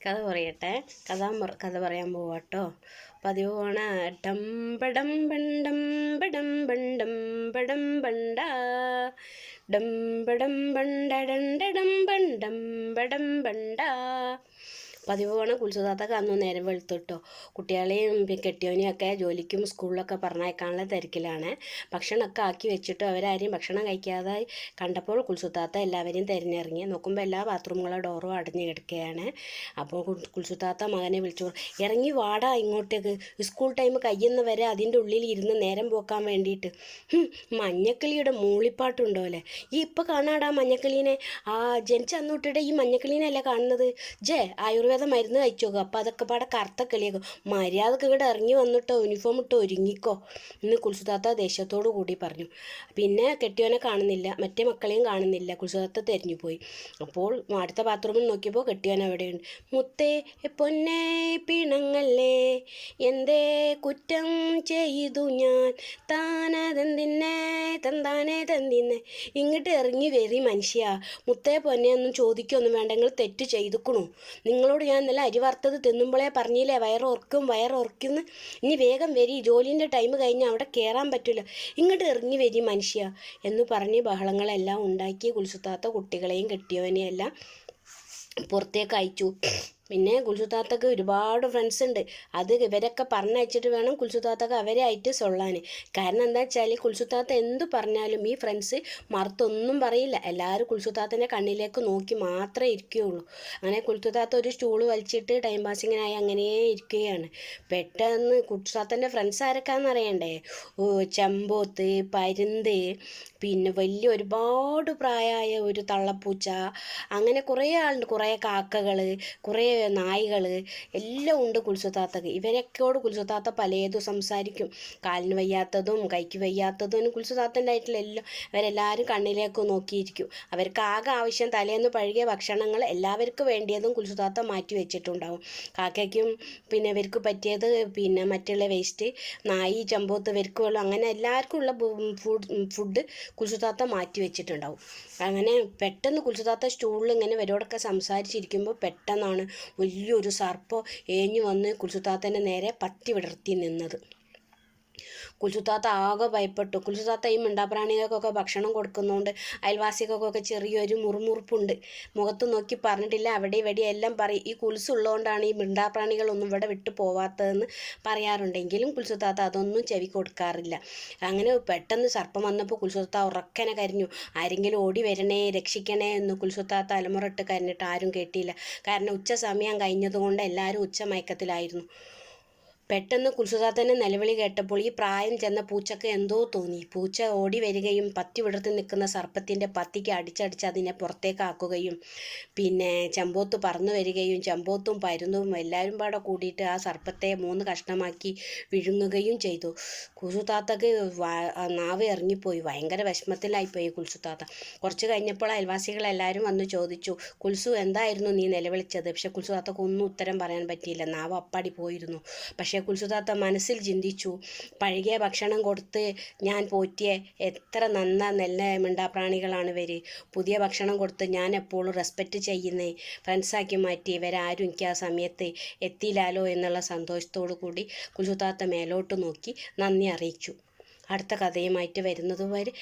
കഥ പറയട്ടെ. കഥ പറയാൻ പോവാട്ടോ. പതിവ് പോണ ഡംബടം ബണ്ടം ബടം ബണ്ടം ബടം ബണ്ട ഡംബടം ബണ്ടടണ്ടടം ബണ്ടം ബടം ബണ്ട. പതിവ് പോണ കുൽസുതാത്തൊക്കെ അന്ന് നേരം വെളുത്തിട്ടോ. കുട്ടികളെയും കെട്ടിയോനെയും ഒക്കെ ജോലിക്കും സ്കൂളിലൊക്കെ പറഞ്ഞയക്കാനുള്ള തിരക്കിലാണ്. ഭക്ഷണമൊക്കെ ആക്കി വെച്ചിട്ട് അവരാരെയും ഭക്ഷണം കഴിക്കാതെ കണ്ടപ്പോൾ കുൽസുതാത്ത എല്ലാവരെയും തിരഞ്ഞിറങ്ങി. നോക്കുമ്പോൾ എല്ലാ ബാത്റൂമുകളുടെ ഡോറും അടഞ്ഞു കിടക്കുകയാണ്. അപ്പോൾ കുൽസുതാത്ത മകനെ വിളിച്ചു, ഇറങ്ങി വാടാ ഇങ്ങോട്ടേക്ക്, സ്കൂൾ ടൈം കഴിയുന്ന വരെ അതിൻ്റെ ഉള്ളിൽ ഇരുന്ന് നേരം പോക്കാൻ വേണ്ടിയിട്ട്. മഞ്ഞക്കിളിയുടെ മൂളിപ്പാട്ടുണ്ടോ അല്ലേ? ഈ ഇപ്പം കാണാടാ മഞ്ഞക്കിളീനെ. ജനിച്ച അന്നൂട്ടിയുടെ ഈ മഞ്ഞക്കിളീനല്ലേ കാണുന്നത്? ആയുർവേദ മരുന്ന് കഴിച്ചു നോക്കുക. അപ്പോൾ അതൊക്കെ പാടെ കറുത്ത കിളിയാക്കും. മര്യാദക്ക് ഇവിടെ ഇറങ്ങി വന്നിട്ടോ യൂണിഫോം ഇട്ടോ ഒരുങ്ങിക്കോ എന്ന് കുൽസുതാത്ത ദേഷ്യത്തോടു കൂടി പറഞ്ഞു. പിന്നെ കെട്ടിയോനെ കാണുന്നില്ല, മറ്റേ മക്കളെയും കാണുന്നില്ല. കുൽസുതാത്ത തെരഞ്ഞു പോയി. അപ്പോൾ അടുത്ത ബാത്റൂമിൽ നോക്കിയപ്പോൾ കെട്ടിയോൻ അവിടെയുണ്ട്. മുത്തേ പൊന്നേ പിണങ്ങല്ലേ, എന്തേ കുറ്റം ചെയ്തു ഞാൻ, താനതെന്തിന്നെ തന്താനെ തന്തിന്നെ. ഇങ്ങോട്ട് ഇറങ്ങി വരി മനുഷ്യ. മുത്തേ പൊന്നെ ഒന്നും ചോദിക്കൊന്നും വേണ്ട, നിങ്ങൾ തെറ്റ് ചെയ്തുക്കണു. നിങ്ങളോട് ഞാൻ ഇന്നലെ അരി വറുത്തത് തിന്നുമ്പോഴേ പറഞ്ഞില്ലേ വയറുറക്കുമെന്ന്. ഇനി വേഗം വരി, ജോലിൻ്റെ ടൈം കഴിഞ്ഞ് അവിടെ കയറാൻ പറ്റില്ല. ഇങ്ങോട്ട് ഇറങ്ങി വരി മനുഷ്യ എന്ന് പറഞ്ഞ് ബഹളങ്ങളെല്ലാം ഉണ്ടാക്കി കുൽസുതാത്ത കുട്ടികളെയും കെട്ടിയവനെയും എല്ലാം പുറത്തേക്ക് അയച്ചു. പിന്നെ കുൽസുതാത്തക്ക് ഒരുപാട് ഫ്രണ്ട്സ് ഉണ്ട്. അത് ഇവരൊക്കെ പറഞ്ഞയച്ചിട്ട് വേണം കുൽസുതാത്തക്ക് അവരെ ആയിട്ട് സൊള്ളാൻ. കാരണം എന്താ വെച്ചാൽ കുൽസുതാത്ത എന്തു പറഞ്ഞാലും ഈ ഫ്രണ്ട്സ് മറുത്തൊന്നും പറയില്ല. എല്ലാവരും കുൽസുതാത്തൻ്റെ കണ്ണിലേക്ക് നോക്കി മാത്രമേ ഇരിക്കുകയുള്ളൂ. അങ്ങനെ കുൽസുതാത്ത ഒരു സ്റ്റൂള് വലിച്ചിട്ട് ടൈം പാസിങ്ങിനായി അങ്ങനെ ഇരിക്കുകയാണ്. പെട്ടെന്ന് കുൽസുതാത്തൻ്റെ ഫ്രണ്ട്സ് ആരൊക്കെയാണെന്ന് അറിയണ്ടേ? ചെമ്പോത്ത്, പരുന്ത്, പിന്നെ വലിയ ഒരുപാട് പ്രായമായ ഒരു തള്ളപ്പൂച്ച, അങ്ങനെ കുറേ ആളുണ്ട്. കുറേ കാക്കകൾ, കുറേ നായ്കൾ എല്ലാം ഉണ്ട് കുൽസുതാത്തക്ക്. ഇവരൊക്കെയോട് കുൽസുതാത്ത പലതും സംസാരിക്കും. കാലിന് വയ്യാത്തതും കൈക്ക് വയ്യാത്തതും കുൽസുതാത്തൻ്റെ ആയിട്ടുള്ള എല്ലാം അവരെല്ലാവരും കണ്ണിലേക്ക് നോക്കിയിരിക്കും. അവർക്ക് ആകെ ആവശ്യം തലേന്ന് പഴകിയ ഭക്ഷണങ്ങൾ എല്ലാവർക്കും വേണ്ടിയതും കുൽസുതാത്ത മാറ്റി വെച്ചിട്ടുണ്ടാവും. കാക്കയ്ക്കും പിന്നെ ഇവർക്ക് പറ്റിയത്, പിന്നെ മറ്റുള്ള വേസ്റ്റ്, നായി ചെമ്പോത്ത് ഇവർക്ക് വെള്ളം, അങ്ങനെ എല്ലാവർക്കും ഉള്ള ഫുഡ് കുൽസുതാത്ത മാറ്റി വെച്ചിട്ടുണ്ടാവും. അങ്ങനെ പെട്ടെന്ന് കുൽസുതാത്ത സ്റ്റൂളിൽ ഇങ്ങനെ ഇവരോടൊക്കെ സംസാരിച്ചിരിക്കുമ്പോൾ പെട്ടെന്നാണ് വലിയൊരു സർപ്പം ഏഞ്ഞു വന്ന് കുൽസുതാത്തൻ്റെ നേരെ പത്തി വിടർത്തി നിന്നത്. കുൽസുതാത്ത ആകെ ഭയപ്പെട്ടു. കുൽസുതാത്ത ഈ മിണ്ടാപ്രാണികൾക്കൊക്കെ ഭക്ഷണം കൊടുക്കുന്നതുകൊണ്ട് അയൽവാസികൾക്കൊക്കെ ചെറിയൊരു മുറുമുറുപ്പുണ്ട്. മുഖത്ത് നോക്കി പറഞ്ഞിട്ടില്ല, അവിടെ ഇവിടെ എല്ലാം പറയും. ഈ കുൽസുള്ളതുകൊണ്ടാണ് ഈ മിണ്ടാപ്രാണികളൊന്നും ഇവിടെ വിട്ടു പോവാത്തതെന്ന് പറയാറുണ്ടെങ്കിലും കുൽസുതാത്ത അതൊന്നും ചെവി കൊടുക്കാറില്ല. അങ്ങനെ പെട്ടെന്ന് സർപ്പം വന്നപ്പോൾ കുൽസുതാത്ത ഉറക്കനെ കരഞ്ഞു. ആരെങ്കിലും ഓടി വരണേ, രക്ഷിക്കണേ എന്ന് കുൽസുതാത്ത അലമുറട്ട് കരഞ്ഞിട്ട് ആരും കേട്ടില്ല. കാരണം ഉച്ച സമയം കഴിഞ്ഞതുകൊണ്ട് എല്ലാവരും ഉച്ചമയക്കത്തിലായിരുന്നു. പെട്ടെന്ന് കുൽസുതാത്തൻ്റെ നിലവിളി കേട്ടപ്പോൾ ഈ പ്രായം ചെന്ന പൂച്ചക്ക് എന്തോ തോന്നി. പൂച്ച ഓടി വരികയും പത്തി വിടർത്തി നിൽക്കുന്ന സർപ്പത്തിൻ്റെ പത്തിക്ക് അടിച്ചടിച്ച് അതിനെ പുറത്തേക്കാക്കുകയും പിന്നെ ചെമ്പോത്ത് പറന്നു വരികയും ചെമ്പോത്തും പരുന്തും എല്ലാവരും പാടെ കൂടിയിട്ട് ആ സർപ്പത്തെ 3 കഷ്ണമാക്കി വിഴുങ്ങുകയും ചെയ്തു. കുൽസുതാത്തക്ക് നാവ് ഇറങ്ങിപ്പോയി. ഭയങ്കര വിഷമത്തിലായിപ്പോയി കുൽസുതാത്ത. കുറച്ച് കഴിഞ്ഞപ്പോൾ അയൽവാസികളെല്ലാവരും വന്ന് ചോദിച്ചു, കുൽസു എന്തായിരുന്നു നീ നിലവിളിച്ചത്? പക്ഷെ കുൽസുതാത്തക്ക് ഒന്നും ഉത്തരം പറയാൻ പറ്റിയില്ല. നാവ് അപ്പാടി പോയിരുന്നു. പക്ഷേ കുൽസുതാത്ത മനസ്സിൽ ചിന്തിച്ചു, പഴകിയ ഭക്ഷണം കൊടുത്ത് ഞാൻ പോറ്റിയ എത്ര നല്ല മിണ്ടാപ്രാണികളാണ് ഇവർ. പുതിയ ഭക്ഷണം കൊടുത്ത് ഞാൻ എപ്പോഴും റെസ്പെക്റ്റ് ചെയ്യുന്നേ ഫ്രണ്ട്സാക്കി മാറ്റി ഇവരാരും എനിക്ക് ആ സമയത്ത് എത്തിയില്ലാലോ എന്നുള്ള സന്തോഷത്തോടു കൂടി കുൽസുതാത്ത മേലോട്ട് നോക്കി നന്ദി അറിയിച്ചു. അടുത്ത കഥയുമായിട്ട് വരുന്നത് വരെ